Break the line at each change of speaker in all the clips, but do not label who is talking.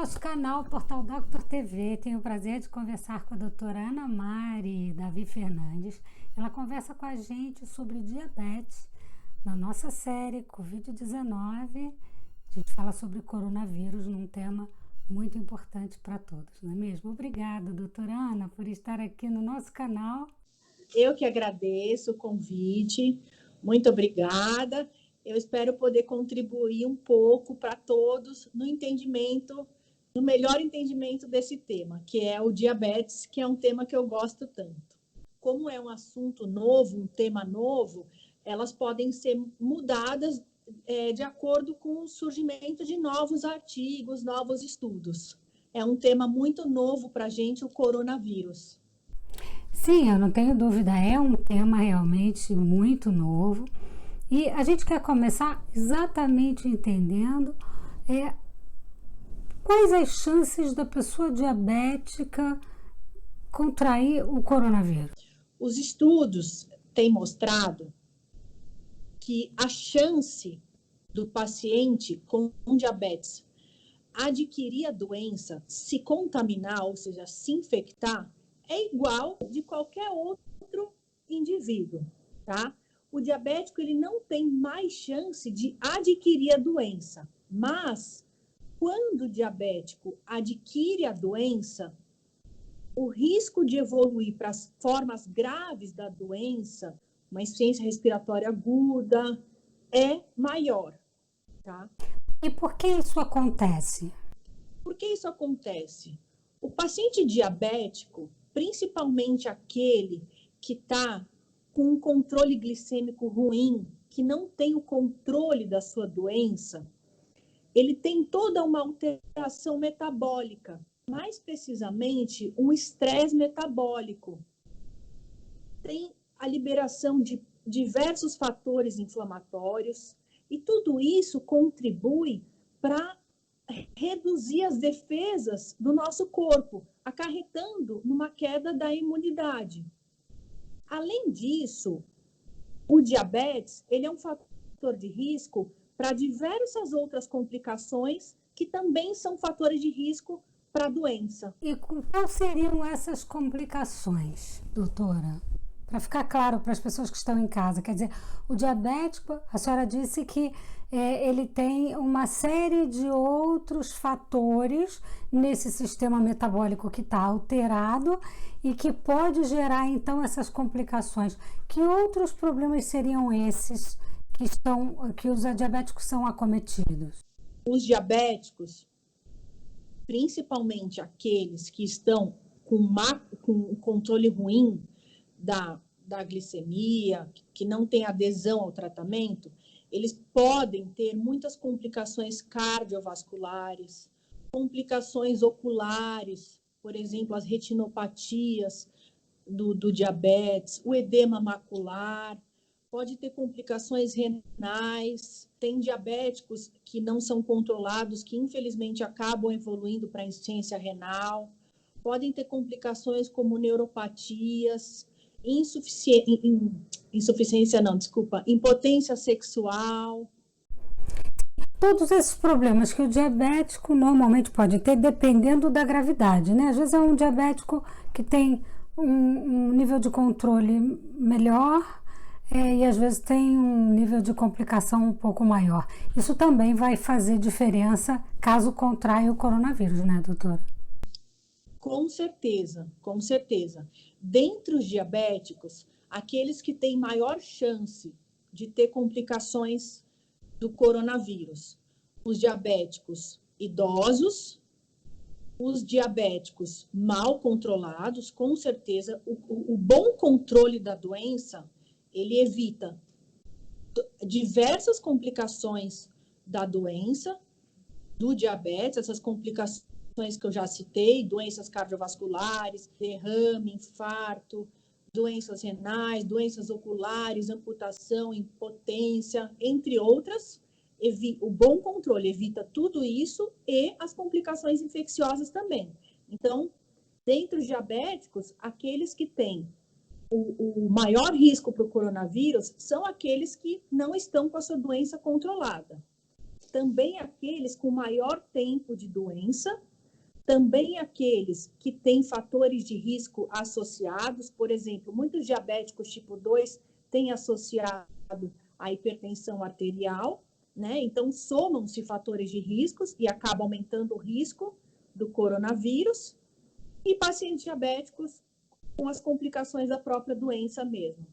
nosso canal Portal Doctor TV. Tenho o prazer de conversar com a doutora Ana Mari Davi Fernandes. Ela conversa com a gente sobre diabetes na nossa série Covid-19. A gente fala sobre coronavírus num tema muito importante para todos, não é mesmo? Obrigada, doutora Ana, por estar aqui no nosso canal.
Eu que agradeço o convite, muito obrigada. Eu espero poder contribuir um pouco para todos no entendimento, no melhor entendimento desse tema, que é o diabetes, que é um tema que eu gosto tanto. Como é um assunto novo, um tema novo, elas podem ser mudadas de acordo com o surgimento de novos artigos, novos estudos. É um tema muito novo para a gente, o coronavírus.
Sim, eu não tenho dúvida, é um tema realmente muito novo. E a gente quer começar exatamente entendendo quais as chances da pessoa diabética contrair o coronavírus.
Os estudos têm mostrado que a chance do paciente com diabetes adquirir a doença, se contaminar, ou seja, se infectar, é igual de qualquer outro indivíduo, tá? O diabético, ele não tem mais chance de adquirir a doença, mas quando o diabético adquire a doença, o risco de evoluir para as formas graves da doença, uma insuficiência respiratória aguda, é maior, tá?
E por que isso acontece?
Por que isso acontece? O paciente diabético, principalmente aquele que está com um controle glicêmico ruim, que não tem o controle da sua doença, ele tem toda uma alteração metabólica, mais precisamente um estresse metabólico. Tem a liberação de diversos fatores inflamatórios e tudo isso contribui para reduzir as defesas do nosso corpo, acarretando numa queda da imunidade. Além disso, o diabetes, ele é um fator de risco para diversas outras complicações que também são fatores de risco para a doença.
E quais seriam essas complicações, doutora? Para ficar claro para as pessoas que estão em casa, quer dizer, o diabético, a senhora disse que ele tem uma série de outros fatores nesse sistema metabólico que está alterado e que pode gerar, então, essas complicações. Que outros problemas seriam esses que os diabéticos são acometidos?
Os diabéticos, principalmente aqueles que estão com controle ruim da glicemia, que não tem adesão ao tratamento, eles podem ter muitas complicações cardiovasculares, complicações oculares, por exemplo, as retinopatias do diabetes, o edema macular, pode ter complicações renais, tem diabéticos que não são controlados, que infelizmente acabam evoluindo para insuficiência renal, podem ter complicações como neuropatias, impotência sexual.
Todos esses problemas que o diabético normalmente pode ter, dependendo da gravidade, né? Às vezes é um diabético que tem um nível de controle melhor e às vezes tem um nível de complicação um pouco maior. Isso também vai fazer diferença caso contraia o coronavírus, né, doutora?
Com certeza, com certeza. Dentre os diabéticos, aqueles que têm maior chance de ter complicações do coronavírus, os diabéticos idosos, os diabéticos mal controlados, com certeza, o bom controle da doença, ele evita diversas complicações da doença, do diabetes, essas complicações que eu já citei, doenças cardiovasculares, derrame, infarto, doenças renais, doenças oculares, amputação, impotência, entre outras. O bom controle evita tudo isso e as complicações infecciosas também. Então, dentre os diabéticos, aqueles que têm o maior risco para o coronavírus são aqueles que não estão com a sua doença controlada. Também aqueles com maior tempo de doença também aqueles que têm fatores de risco associados, por exemplo, muitos diabéticos tipo 2 têm associado a hipertensão arterial, né? Então, somam-se fatores de riscos e acaba aumentando o risco do coronavírus, e pacientes diabéticos com as complicações da própria doença mesmo.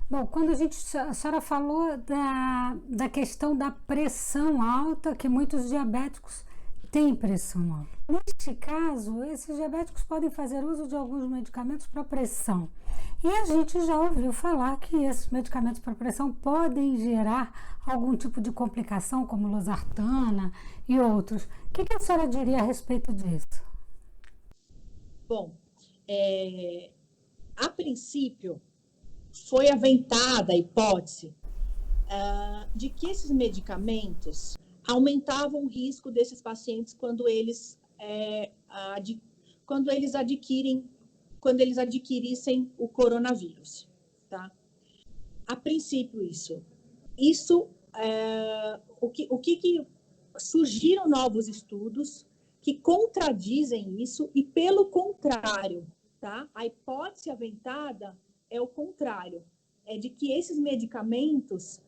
Bom, quando a senhora falou da questão da pressão alta, que muitos diabéticos têm pressão alta. Neste caso, esses diabéticos podem fazer uso de alguns medicamentos para pressão. E a gente já ouviu falar que esses medicamentos para pressão podem gerar algum tipo de complicação, como losartana e outros. O que a senhora diria a respeito disso?
Bom, a princípio, foi aventada a hipótese de que esses medicamentos aumentavam o risco desses pacientes quando eles adquirissem o coronavírus, tá? A princípio o que surgiram novos estudos que contradizem isso e, pelo contrário, tá? A hipótese aventada é o contrário, é de que esses medicamentos,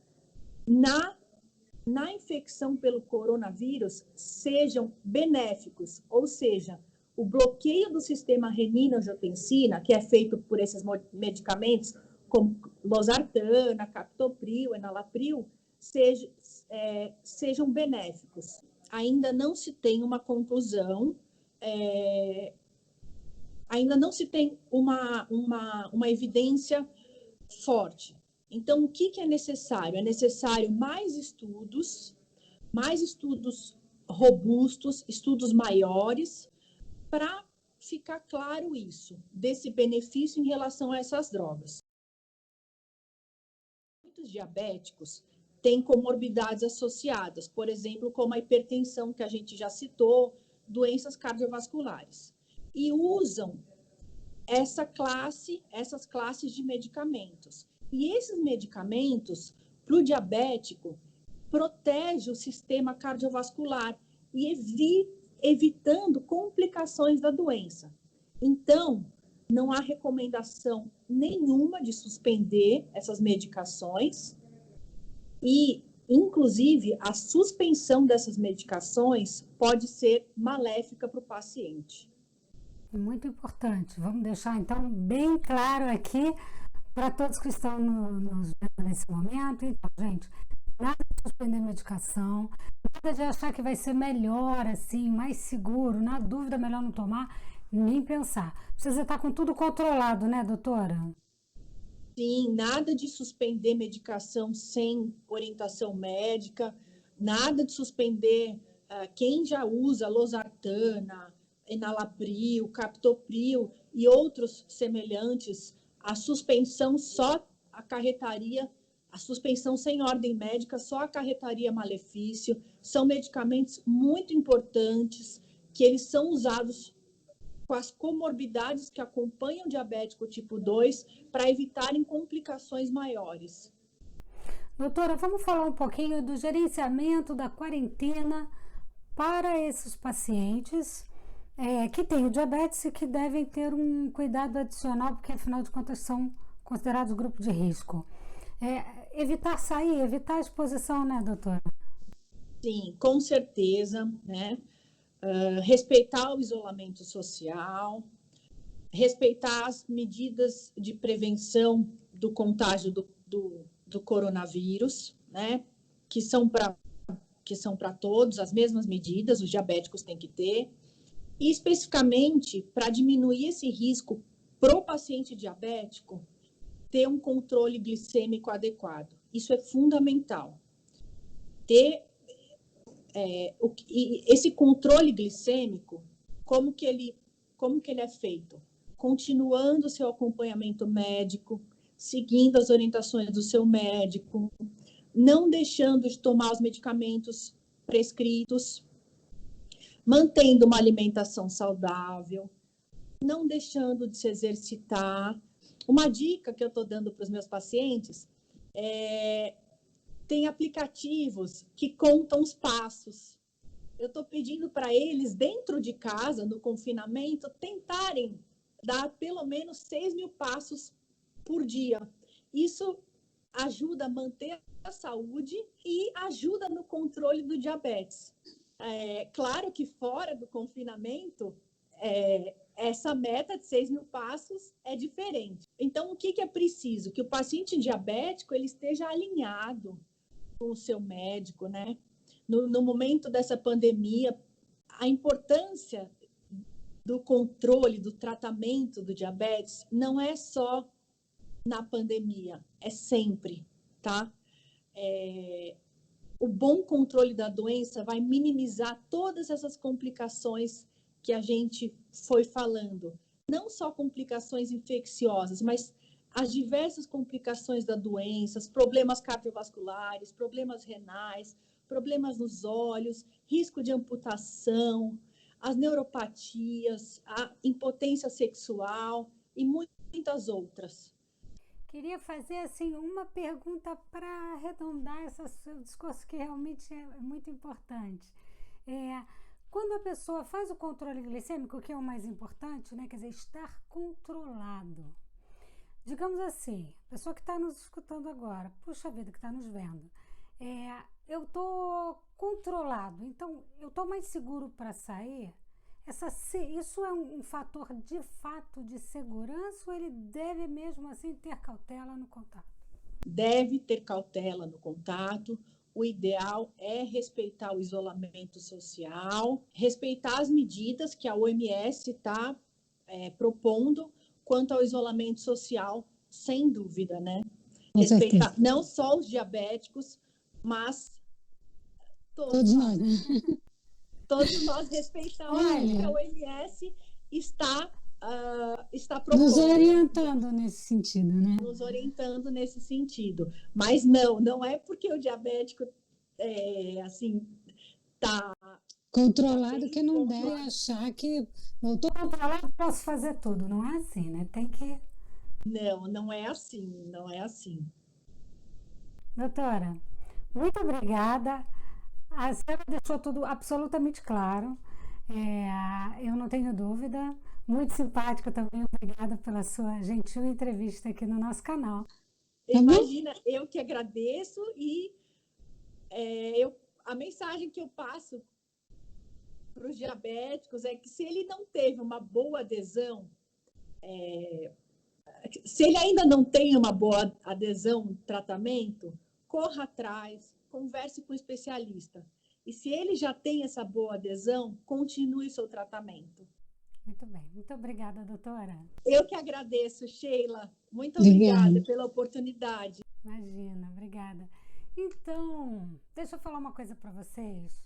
na infecção pelo coronavírus, sejam benéficos, ou seja, o bloqueio do sistema renina-angiotensina, que é feito por esses medicamentos, como losartana, captopril, enalapril, sejam benéficos. Ainda não se tem uma conclusão, ainda não se tem uma evidência forte. Então, o que é necessário? É necessário mais estudos robustos, estudos maiores, para ficar claro isso, desse benefício em relação a essas drogas. Muitos diabéticos têm comorbidades associadas, por exemplo, como a hipertensão, que a gente já citou, doenças cardiovasculares, e usam essas classes de medicamentos. E esses medicamentos, para o diabético, protegem o sistema cardiovascular e evitando complicações da doença. Então, não há recomendação nenhuma de suspender essas medicações e, inclusive, a suspensão dessas medicações pode ser maléfica para o paciente.
Muito importante. Vamos deixar, então, bem claro aqui para todos que estão nos vendo nesse momento. Então, gente, nada de suspender medicação, nada de achar que vai ser melhor, assim, mais seguro. Na dúvida, melhor não tomar, nem pensar. Precisa estar com tudo controlado, né, doutora?
Sim, nada de suspender medicação sem orientação médica, nada de suspender quem já usa losartana, enalapril, captopril e outros semelhantes. A suspensão a suspensão sem ordem médica só acarretaria malefício. São medicamentos muito importantes que eles são usados com as comorbidades que acompanham o diabético tipo 2 para evitarem complicações maiores.
Doutora, vamos falar um pouquinho do gerenciamento da quarentena para esses pacientes que têm o diabetes e que devem ter um cuidado adicional, porque afinal de contas são considerados grupo de risco. Evitar sair, evitar a exposição, né, doutora?
Sim, com certeza, né? Respeitar o isolamento social, respeitar as medidas de prevenção do contágio do coronavírus, né? Que são para todos as mesmas medidas, os diabéticos têm que ter, e especificamente para diminuir esse risco para o paciente diabético, ter um controle glicêmico adequado. Isso é fundamental. Esse controle glicêmico, como que ele é feito? Continuando o seu acompanhamento médico, seguindo as orientações do seu médico, não deixando de tomar os medicamentos prescritos, mantendo uma alimentação saudável, não deixando de se exercitar. Uma dica que eu estou dando para os meus pacientes tem aplicativos que contam os passos. eu estou pedindo para eles, dentro de casa, no confinamento, tentarem dar pelo menos 6.000 passos por dia. Isso ajuda a manter a saúde e ajuda no controle do diabetes. Claro que fora do confinamento, essa meta de 6.000 passos é diferente. Então, o que é preciso? Que o paciente diabético ele esteja alinhado com o seu médico, né? No momento dessa pandemia, a importância do controle, do tratamento do diabetes não é só na pandemia, é sempre, tá? O bom controle da doença vai minimizar todas essas complicações que a gente foi falando. Não só complicações infecciosas, mas as diversas complicações da doença, problemas cardiovasculares, problemas renais, problemas nos olhos, risco de amputação, as neuropatias, a impotência sexual e muitas outras.
Queria fazer assim uma pergunta para arredondar esse seu discurso que realmente é muito importante. Quando a pessoa faz o controle glicêmico, que é o mais importante, né? Quer dizer, estar controlado. Digamos assim, a pessoa que está nos escutando agora, puxa vida, que está nos vendo, eu estou controlado, então eu estou mais seguro para sair. Isso é um fator de fato de segurança ou ele deve mesmo assim ter cautela no contato?
Deve ter cautela no contato. O ideal é respeitar o isolamento social, respeitar as medidas que a OMS está propondo quanto ao isolamento social, sem dúvida, né? Respeitar não só os diabéticos, mas todos nós, né? Todos nós respeitamos o que a OMS está propondo.
Nos orientando nesse sentido, né?
Nos orientando nesse sentido. Mas não é porque o diabético tá
controlado que não deve achar que eu estou controlado, posso fazer tudo. Não é assim, né? Tem que...
Não é assim, não é assim.
Doutora, muito obrigada. A senhora deixou tudo absolutamente claro. Eu não tenho dúvida. Muito simpática também. Obrigada pela sua gentil entrevista aqui no nosso canal.
Imagina, eu que agradeço e a mensagem que eu passo para os diabéticos é que se ele não teve uma boa adesão, se ele ainda não tem uma boa adesão no tratamento, corra atrás, converse com o especialista. E se ele já tem essa boa adesão, continue seu tratamento.
Muito bem. Muito obrigada, doutora.
Eu que agradeço, Sheila. Muito obrigada pela oportunidade.
Imagina, obrigada. Então, deixa eu falar uma coisa para vocês.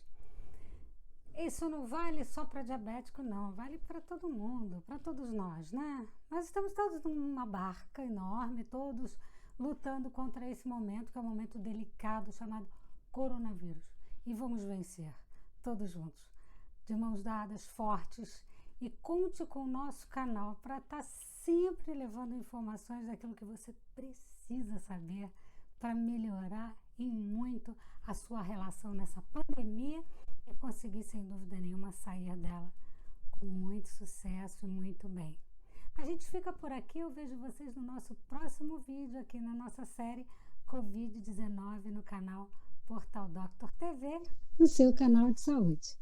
Isso não vale só para diabético, não. Vale para todo mundo, para todos nós, né? Nós estamos todos numa barca enorme, todos lutando contra esse momento, que é um momento delicado, chamado coronavírus. E vamos vencer, todos juntos, de mãos dadas, fortes. E conte com o nosso canal para estar sempre levando informações daquilo que você precisa saber para melhorar e muito a sua relação nessa pandemia e conseguir, sem dúvida nenhuma, sair dela com muito sucesso e muito bem. A gente fica por aqui, eu vejo vocês no nosso próximo vídeo aqui na nossa série Covid-19 no canal Portal Doctor TV, no seu canal de saúde.